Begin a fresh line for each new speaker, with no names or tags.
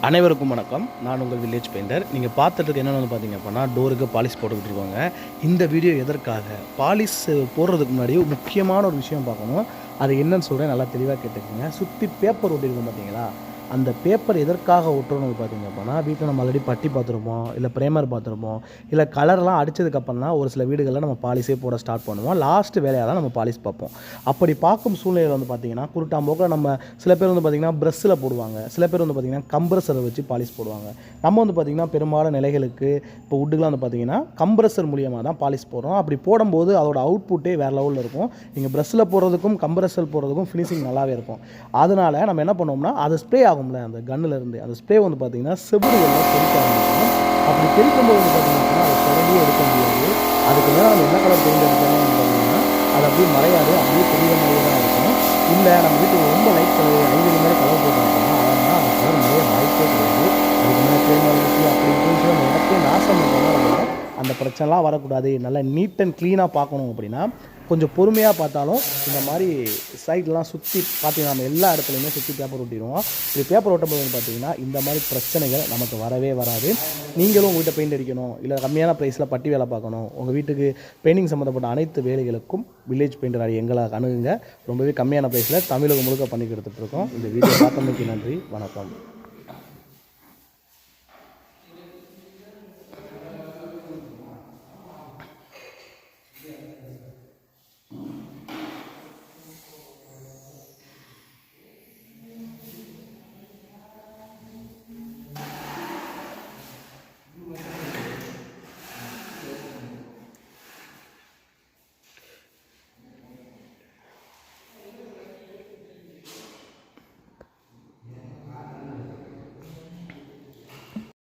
அனைவருக்கும் வணக்கம். நான் உங்கள் வில்லேஜ் பெயிண்டர். நீங்கள் பார்த்துட்டு என்னென்னு வந்து பார்த்தீங்க அப்படின்னா, டோருக்கு பாலிஷ் போட்டுக்கிட்டு இருக்கோங்க. இந்த வீடியோ எதற்காக? பாலிஷ் போடுறதுக்கு முன்னாடி முக்கியமான ஒரு விஷயம் பார்க்கணும். அது என்னன்னு சொல்கிறேன், நல்லா தெளிவாக கேட்டுக்கோங்க. சுற்றி பேப்பர் ஒட்டியிருக்கும் பார்த்தீங்களா, அந்த பேப்பர் எதற்காக ஒட்டுறோன்னு பார்த்தீங்க அப்படின்னா, வீட்டில் நம்ம ஆல்ரெடி பட்டி பார்த்துருப்போம், இல்லை பிரேமர் பார்த்துருப்போம், இல்லை கலர்லாம் அடித்ததுக்கப்புறம் தான் ஒரு சில வீடுகளில் நம்ம பாலிஷே போட ஸ்டார்ட் பண்ணுவோம். லாஸ்ட்டு வேலையாக தான் நம்ம பாலிஷ் பார்ப்போம். அப்படி பார்க்கும் சூழ்நிலையில் வந்து பார்த்திங்கன்னா, குருட்டாம்போக்கில் நம்ம சில பேர் வந்து பார்த்திங்கன்னா ப்ரஷ்ஷில் போடுவாங்க, சில பேர் வந்து பார்த்திங்கன்னா கம்ப்ரஸரை வச்சு பாலிஷ் போடுவாங்க. நம்ம வந்து பார்த்திங்கன்னா பெரும்பாலும் நிலைகளுக்கு இப்போ வுட்டுக்கெலாம் வந்து பார்த்திங்கன்னா கம்ப்ரஸர் மூலியமாக தான் பாலிஷ் போடுறோம். அப்படி போடும்போது அதோட அவுட்புட்டே வேறு லெவலில் இருக்கும். நீங்கள் ப்ரஷ்ஷில் போடுறதுக்கும் கம்ப்ரஸர் போடுறதுக்கும் ஃபினிஷிங் நல்லாவே இருக்கும். அதனால் நம்ம என்ன பண்ணுவோம்னா, அது ஸ்ப்ரே ஆகும்ல அந்த கன்னிலேருந்து, அந்த ஸ்ப்ரே வந்து பார்த்திங்கன்னா செவுடுகளில் தெளிக்க ஆரம்பிக்கும். அப்படி தெளிக்கும்போது வந்து பார்த்திங்கன்னா அதை தொடர்ந்து எடுக்க முடியாது. அதுக்கு மேலே நம்ம என்ன கலர் பெயிண்ட் எடுக்கணும் பார்த்தீங்கன்னா, அது அப்படியே மறையாது, அப்படியே பெரிய மாதிரியே தான் இருக்கும். இல்லை நம்ம வீட்டுக்கு ரொம்ப லைட் கலர் ஐவரி மாதிரி கலர் போட்டோம் அப்படின்னா அதனால் அந்த கலர் நிறைய வாய்ப்பே கிடையாது. அதுக்கு மேலே பேமெண்ட் அப்படி இப்படின்னு சொல்லி அந்த இடத்தையே நாசம் பண்ணுறோம். அந்த பிரச்சனைலாம் வரக்கூடாது, நல்லா நீட் அண்ட் க்ளீனாக பார்க்கணும் அப்படின்னா கொஞ்சம் பொறுமையாக பார்த்தாலும் இந்த மாதிரி சைட்லாம் சுற்றி பார்த்தீங்கன்னா நம்ம எல்லா இடத்துலையுமே சுற்றி பேப்பர் ஒட்டிடுவோம். இப்படி பேப்பர் ஒட்டும்போது பார்த்தீங்கன்னா இந்த மாதிரி பிரச்சனைகள் நமக்கு வரவே வராது. நீங்களும் உங்கள் வீட்டை பெயிண்ட் அடிக்கணும், இல்லை கம்மியான ப்ரைஸில் பட்டி வேலை பார்க்கணும், உங்கள் வீட்டுக்கு பெயிண்டிங் சம்மந்தப்பட்ட அனைத்து வேலைகளுக்கும் வில்லேஜ் பெயிண்டர் எங்களை அணுகுங்க. ரொம்பவே கம்மியான ப்ரைஸில் தமிழகம் முழுக்க பண்ணி கொடுத்துட்ருக்கோம். இந்த வீடியோ பார்த்தமைக்கு நன்றி, வணக்கம்.